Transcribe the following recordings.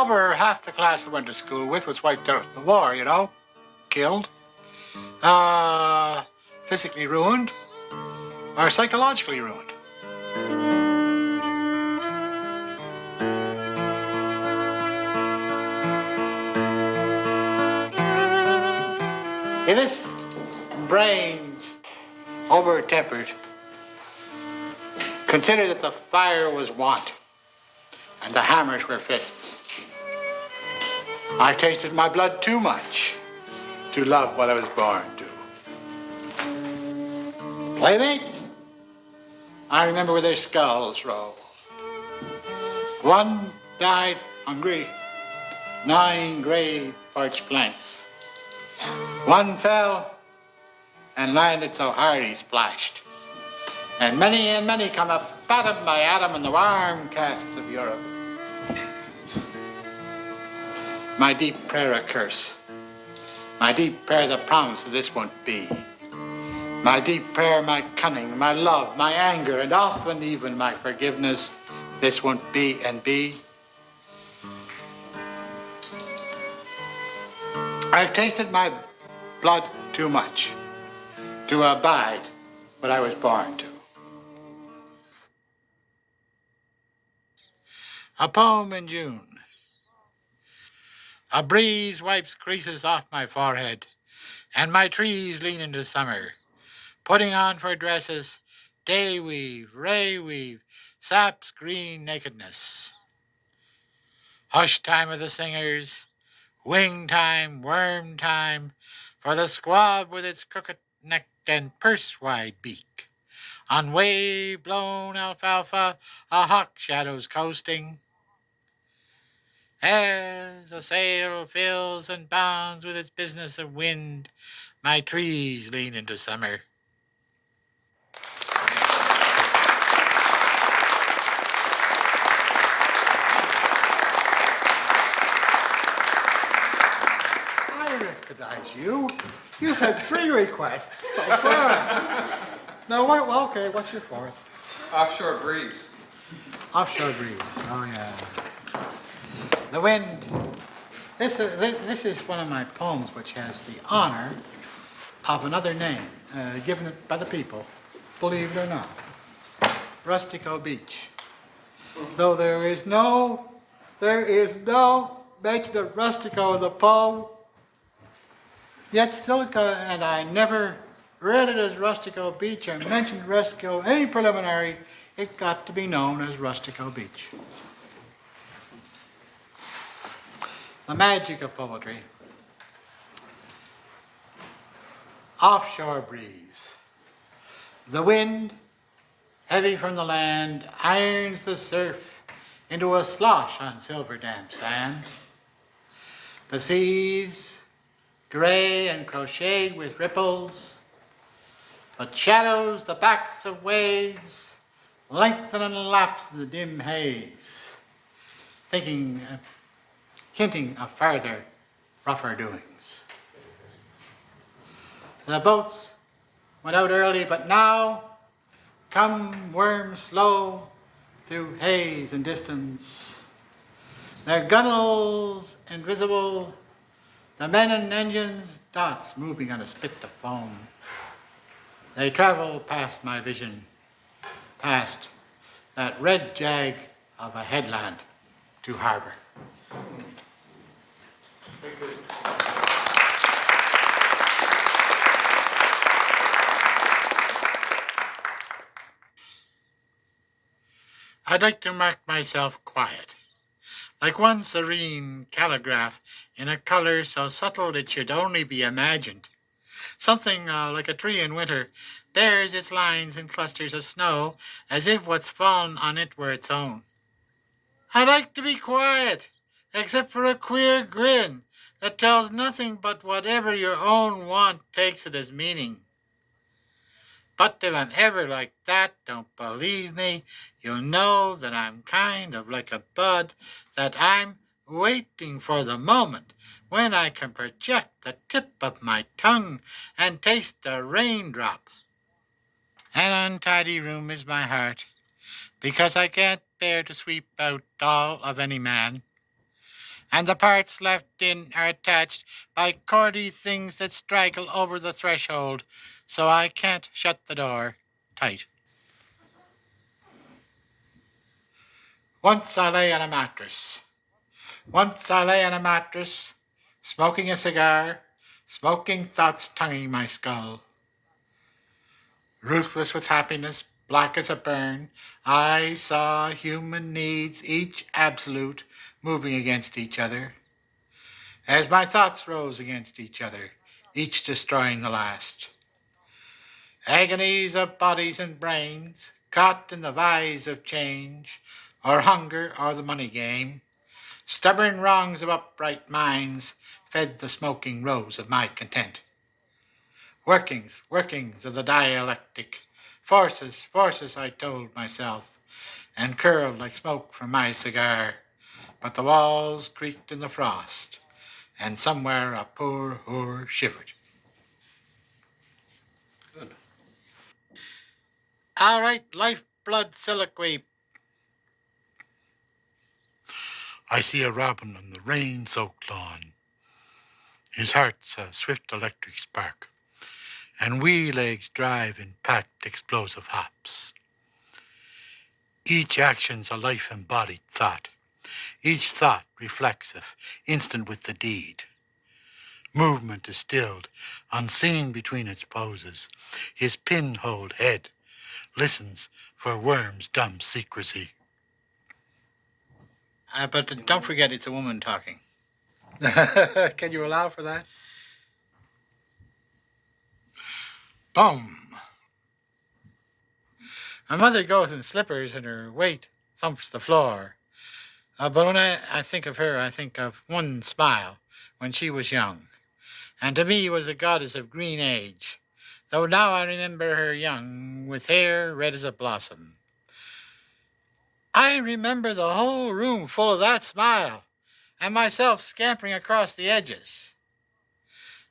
Over half the class I went to school with was wiped out in the war, you know. Killed. Physically ruined. Or psychologically ruined. In this brains over-tempered, consider that the fire was want and the hammers were fists. I tasted my blood too much to love what I was born to. Playmates? I remember where their skulls rolled. One died hungry, 9 gray parched planks. One fell and landed so hard he splashed. And many come up atom by atom in the warm casts of Europe. My deep prayer a curse. My deep prayer the promise that this won't be. My deep prayer my cunning, my love, my anger, and often even my forgiveness, this won't be and be. I've tasted my blood too much to abide what I was born to. A poem in June. A breeze wipes creases off my forehead, and my trees lean into summer, putting on for dresses day weave, ray weave, sap's green nakedness. Hush time of the singers, wing time, worm time, for the squab with its crooked neck and purse-wide beak. On wave-blown alfalfa, a hawk shadow's coasting. As a sail fills and bounds with its business of wind, my trees lean into summer. I recognize you. You had 3 requests so far. No, well, okay, what's your 4th? Offshore Breeze. Offshore Breeze, oh yeah. The wind. This is one of my poems which has the honor of another name, given it by the people, believe it or not. Rustico Beach. Though there is no mention of Rustico in the poem, yet still, and I never read it as Rustico Beach or mentioned Rustico any preliminary, it got to be known as Rustico Beach. The magic of poetry. Offshore breeze. The wind, heavy from the land, irons the surf into a slosh on silver damp sand. The seas, gray and crocheted with ripples, but shadows the backs of waves, lengthen and lapse in the dim haze, hinting of farther, rougher doings. The boats went out early, but now come worms slow through haze and distance. Their gunnels invisible, the men and engines dots moving on a spit of foam. They travel past my vision, past that red jag of a headland to harbor. Very good. I'd like to mark myself quiet, like one serene calligraph in a color so subtle it should only be imagined. Something like a tree in winter bears its lines in clusters of snow as if what's fallen on it were its own. I'd like to be quiet, except for a queer grin that tells nothing but whatever your own want takes it as meaning. But if I'm ever like that, don't believe me, you'll know that I'm kind of like a bud, that I'm waiting for the moment when I can project the tip of my tongue and taste a raindrop. An untidy room is my heart, because I can't bear to sweep out all of any man. and the parts left in are attached by cordy things that straggle over the threshold, so I can't shut the door tight. Once I lay on a mattress. Once I lay on a mattress, smoking a cigar, smoking thoughts tonguing my skull. Ruthless with happiness, black as a burn, I saw human needs, each absolute, moving against each other. As my thoughts rose against each other, each destroying the last. Agonies of bodies and brains, caught in the vise of change, or hunger or the money game, stubborn wrongs of upright minds fed the smoking rose of my content. Workings of the dialectic, forces, I told myself, and curled like smoke from my cigar. But the walls creaked in the frost, and somewhere a poor whore shivered. Good. All right, lifeblood soliloquy. I see a robin on the rain-soaked lawn. His heart's a swift electric spark, and wee legs drive in packed explosive hops. Each action's a life-embodied thought. Each thought reflexive, instant with the deed. Movement is stilled, unseen between its poses. His pinholed head listens for worms' dumb secrecy. But don't forget, it's a woman talking. Can you allow for that? Boom. My mother goes in slippers and her weight thumps the floor. But when I think of her, I think of one smile when she was young, and to me was a goddess of green age, though now I remember her young, with hair red as a blossom. I remember the whole room full of that smile, and myself scampering across the edges.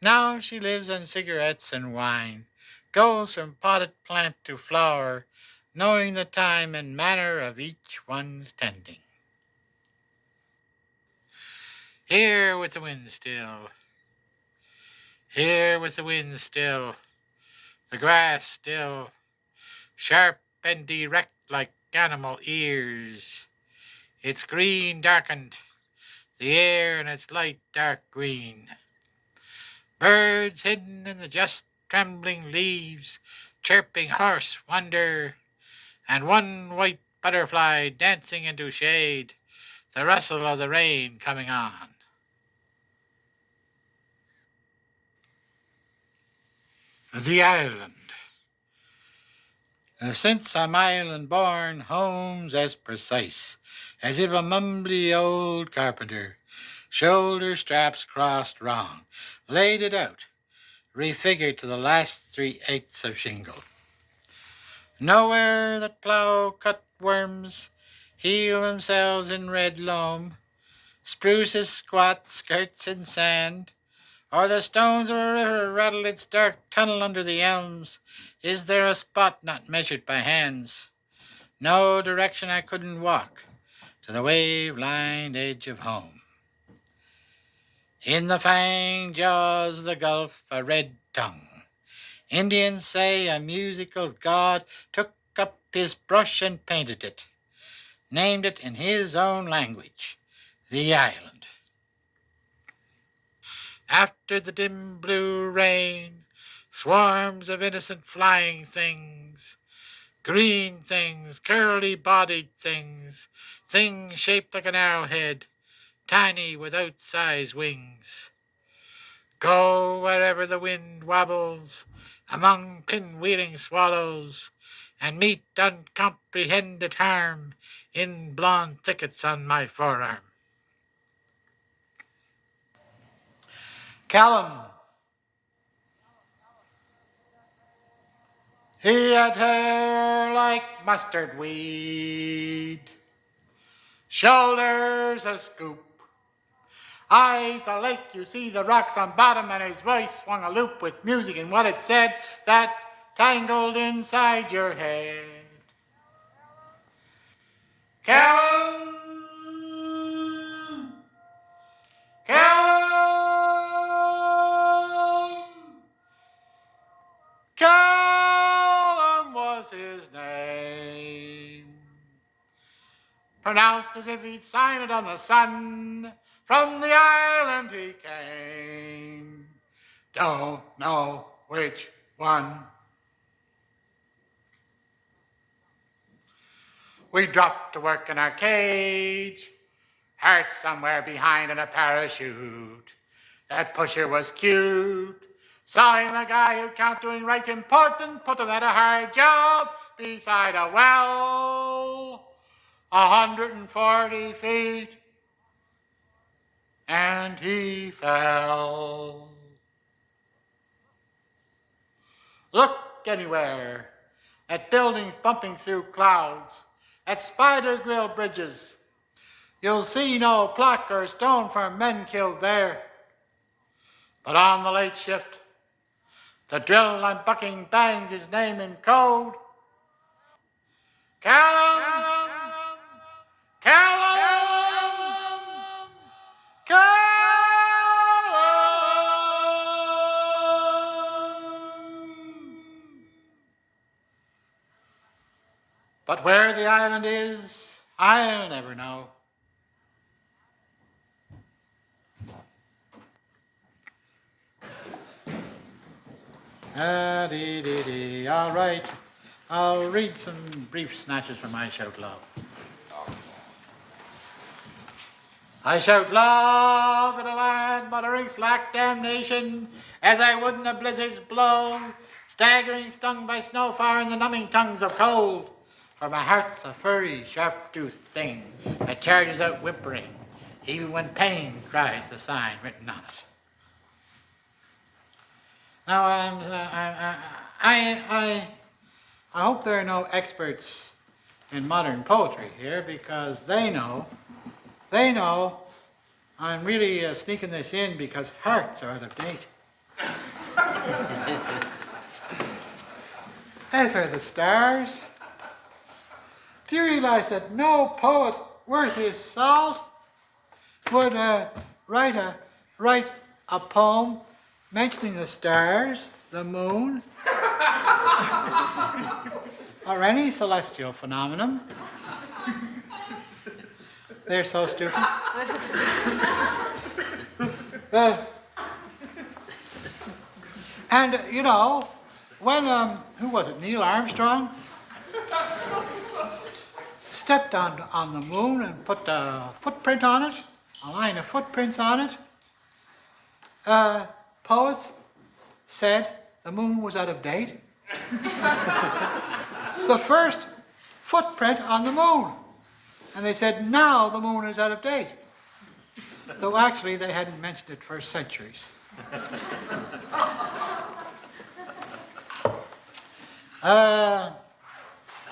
Now she lives on cigarettes and wine, goes from potted plant to flower, knowing the time and manner of each one's tending. Here with the wind still, here with the wind still, the grass still, sharp and erect like animal ears. Its green darkened, the air in its light dark green. Birds hidden in the just trembling leaves, chirping hoarse wonder, and one white butterfly dancing into shade, the rustle of the rain coming on. The island. Since I'm island born, home's as precise as if a mumbly old carpenter, shoulder straps crossed wrong, laid it out, refigured to the last 3/8 of shingle. Nowhere that plough-cut worms heal themselves in red loam, spruces squat skirts in sand, or the stones of a river rattle its dark tunnel under the elms, is there a spot not measured by hands? No direction I couldn't walk to the wave-lined edge of home. In the fanged jaws of the Gulf, a red tongue. Indians say a musical god took up his brush and painted it, named it in his own language, the island. After the dim blue rain, swarms of innocent flying things, green things, curly-bodied things, things shaped like an arrowhead, tiny with outsized wings. Go wherever the wind wobbles, among pinwheeling swallows, and meet uncomprehended harm in blonde thickets on my forearm. Callum. He had hair like mustard weed, shoulders a scoop, eyes a lake, you see the rocks on bottom, and his voice swung a loop with music and what it said that tangled inside your head. Callum, pronounced as if he'd sign it on the sun. From the island he came, don't know which one. We dropped to work in our cage, heart somewhere behind in a parachute. That pusher was cute. Saw him a guy who count doing right important, put him at a hard job beside a well, 140 feet, and he fell. Look anywhere, at buildings bumping through clouds, at spider grill bridges. You'll see no plaque or stone for men killed there. But on the late shift, the drill I'm bucking bangs his name in code. Callum! Callum! Callum! But where the island is, I'll never know. All right. I'll read some brief snatches from I Shout Love. I shout love in a land mutterings lack damnation, as I would in a blizzard's blow, staggering stung by snow fire in the numbing tongues of cold. For my heart's a furry, sharp-toothed thing that charges out whimpering, even when pain cries the sign written on it. Now, I hope there are no experts in modern poetry here, because they know I'm really sneaking this in because hearts are out of date. As are the stars. Do you realize that no poet worth his salt would write a poem mentioning the stars, the moon, or any celestial phenomenon? They're so stupid. And, you know, when, who was it, Neil Armstrong? Stepped on the moon and put a footprint on it, a line of footprints on it. Poets said the moon was out of date. The first footprint on the moon. And they said, now the moon is out of date. Though actually they hadn't mentioned it for centuries.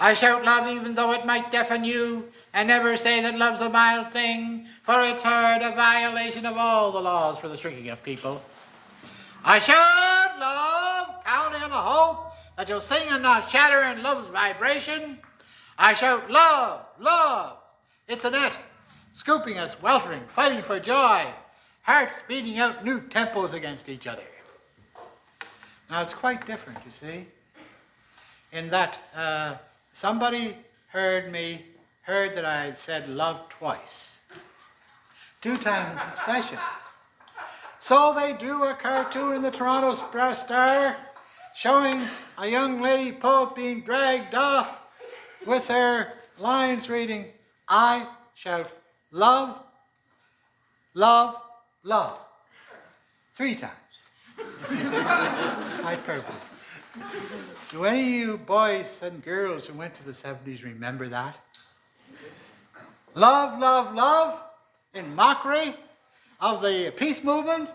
I shout love even though it might deafen you, and never say that love's a mild thing, for it's heard a violation of all the laws for the shrinking of people. I shout love, counting on the hope that you'll sing and not shatter in love's vibration. I shout love, love, it's a net, scooping us, weltering, fighting for joy, hearts beating out new tempos against each other. Now it's quite different, you see, in that somebody heard that I had said love twice, 2 times in succession. So they drew a cartoon in the Toronto Star showing a young lady poet being dragged off with her lines reading, I shout love, love, love, 3 times. Hyperbole. Do any of you boys and girls who went through the 70s remember that? Love, love, love, in mockery of the peace movement?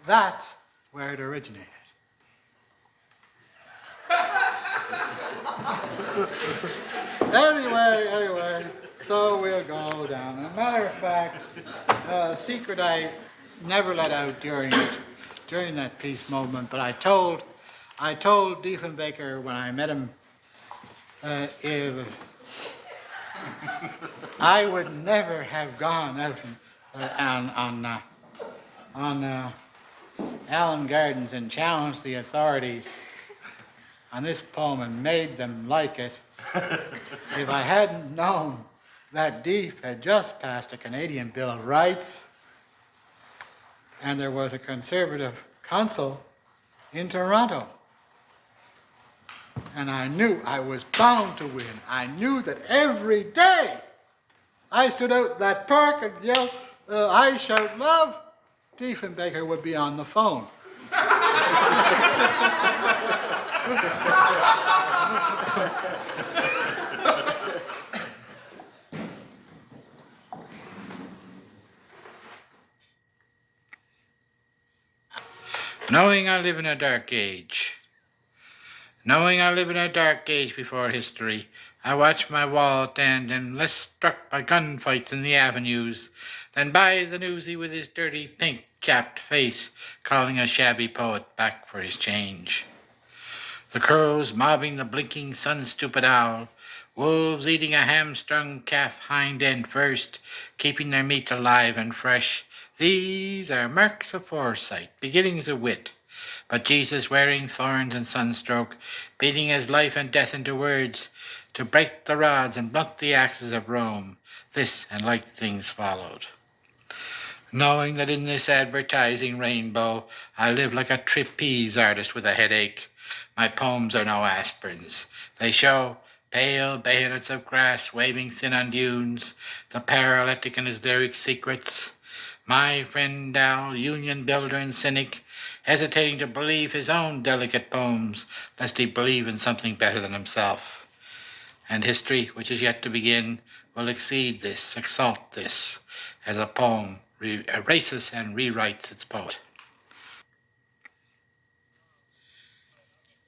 That's where it originated. Anyway, so we'll go down. As a matter of fact, a secret I never let out during that peace movement, but I told Diefenbaker when I met him if I would never have gone out on Allen Gardens and challenged the authorities on this poem and made them like it if I hadn't known that Deef had just passed a Canadian Bill of Rights, and there was a Conservative consul in Toronto. And I knew I was bound to win. I knew that every day I stood out in that park and yelled, I shout love, Diefenbaker would be on the phone. Knowing I live in a dark age, knowing I live in a dark age before history, I watch my wall stand and less struck by gunfights in the avenues than by the newsie with his dirty pink-chapped face calling a shabby poet back for his change. The crows mobbing the blinking sun-stupid owl, wolves eating a hamstrung calf hind end first, keeping their meat alive and fresh. These are marks of foresight, beginnings of wit. But Jesus wearing thorns and sunstroke, beating his life and death into words, to break the rods and blunt the axes of Rome, this and like things followed. Knowing that in this advertising rainbow, I live like a trapeze artist with a headache. My poems are no aspirins. They show pale bayonets of grass waving thin on dunes, the paralytic and his lyric secrets. My friend Dow, union builder and cynic, hesitating to believe his own delicate poems, lest he believe in something better than himself. And history, which is yet to begin, will exceed this, exalt this, as a poem erases and rewrites its poet.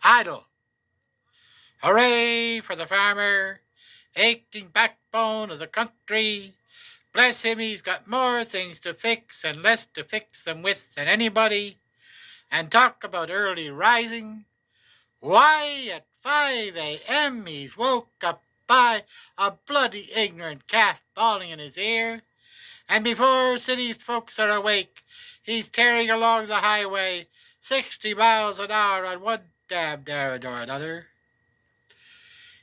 Idle. Hooray for the farmer, aching backbone of the country. Bless him, he's got more things to fix and less to fix them with than anybody. And talk about early rising. Why, at 5 a.m. he's woke up by a bloody ignorant calf bawling in his ear. And before city folks are awake, he's tearing along the highway 60 miles an hour on one damn errand or another.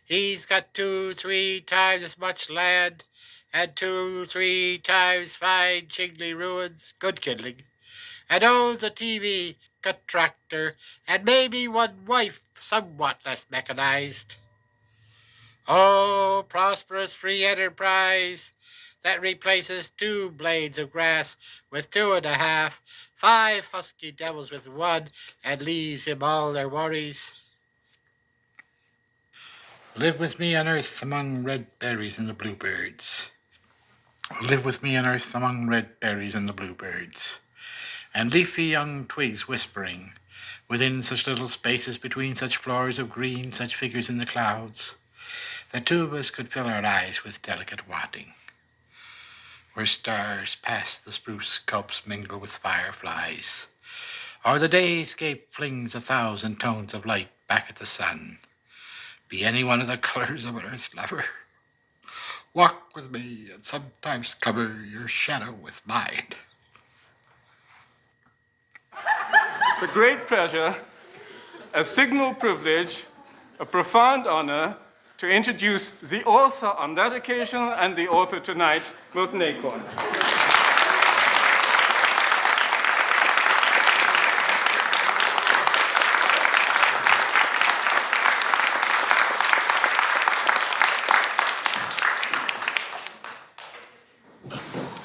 He's got 2-3 times as much land and 2-3 times fine shingly ruins, good kindling, and owns a TV, a tractor, and maybe one wife somewhat less mechanized. Oh, prosperous free enterprise that replaces 2 blades of grass with 2.5, 5 husky devils with 1, and leaves him all their worries. Live with me on earth among red berries and the bluebirds. Live with me on earth among red berries and the bluebirds, and leafy young twigs whispering, within such little spaces between such floors of green, such figures in the clouds, that 2 of us could fill our eyes with delicate wanting. Where stars past the spruce copse mingle with fireflies, or the dayscape flings 1,000 tones of light back at the sun. Be any one of the colors of an earth lover. Walk with me and sometimes cover your shadow with mine. A great pleasure, a signal privilege, a profound honor to introduce the author on that occasion and the author tonight, Milton Acorn.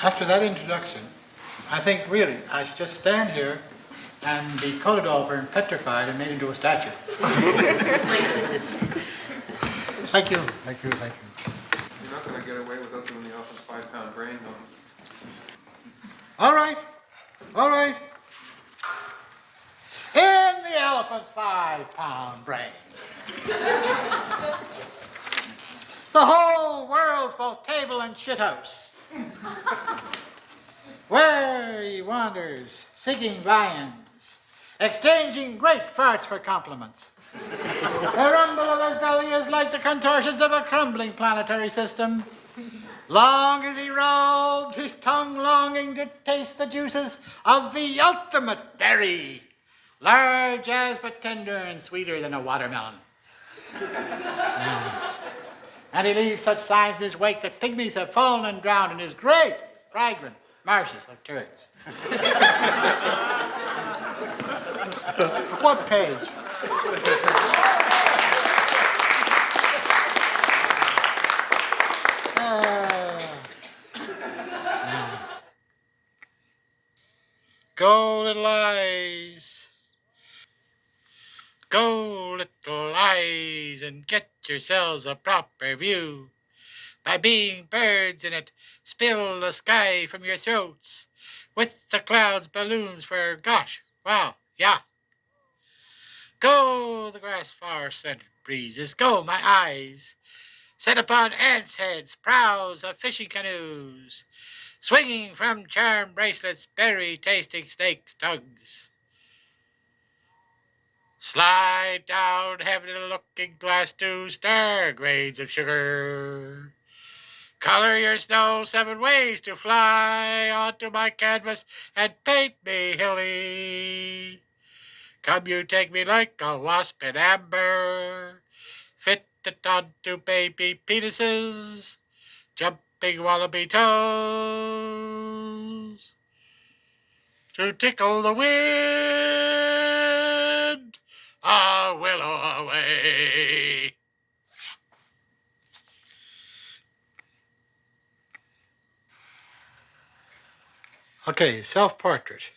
After that introduction, I think really I should just stand here and be coated over and petrified and made into a statue. Thank you, thank you, thank you. You're not going to get away without doing the office 5-pound brain, though. All right, all right. In the elephant's 5-pound brain. The whole world's both table and shithouse. Where he wanders, singing viands, exchanging great farts for compliments. The rumble of his belly is like the contortions of a crumbling planetary system. Long as he rolled, his tongue longing to taste the juices of the ultimate berry, large as but tender and sweeter than a watermelon. And he leaves such signs in his wake that pygmies have fallen and drowned in his great, fragrant marshes of turds. What page? Go, little eyes. Go, little eyes, and get yourselves a proper view. By being birds in it, spill the sky from your throats. With the clouds, balloons for gosh, wow, yeah. Go, the grass flower scented breezes, go, my eyes. Set upon ants' heads, prows of fishing canoes, swinging from charm bracelets, berry-tasting snakes' tongues. Slide down heavenly-looking glass to star grades of sugar. Color your snow 7 ways to fly onto my canvas and paint me hilly. Come you take me like a wasp in amber, fit it onto baby penises, jumping wallaby toes, to tickle the wind a willow away. Okay, self-portrait.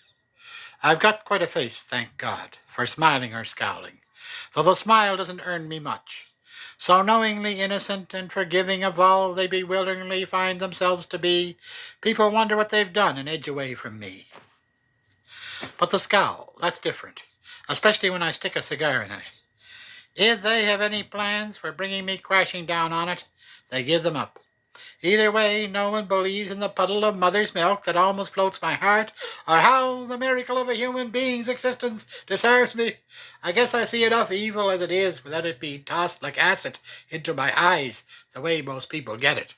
I've got quite a face, thank God, for smiling or scowling, though the smile doesn't earn me much. So knowingly innocent and forgiving of all they bewilderingly find themselves to be, people wonder what they've done and edge away from me. But the scowl, that's different, especially when I stick a cigar in it. If they have any plans for bringing me crashing down on it, they give them up. Either way, no one believes in the puddle of mother's milk that almost floats my heart, or how the miracle of a human being's existence disarms me. I guess I see enough evil as it is without it being tossed like acid into my eyes, the way most people get it.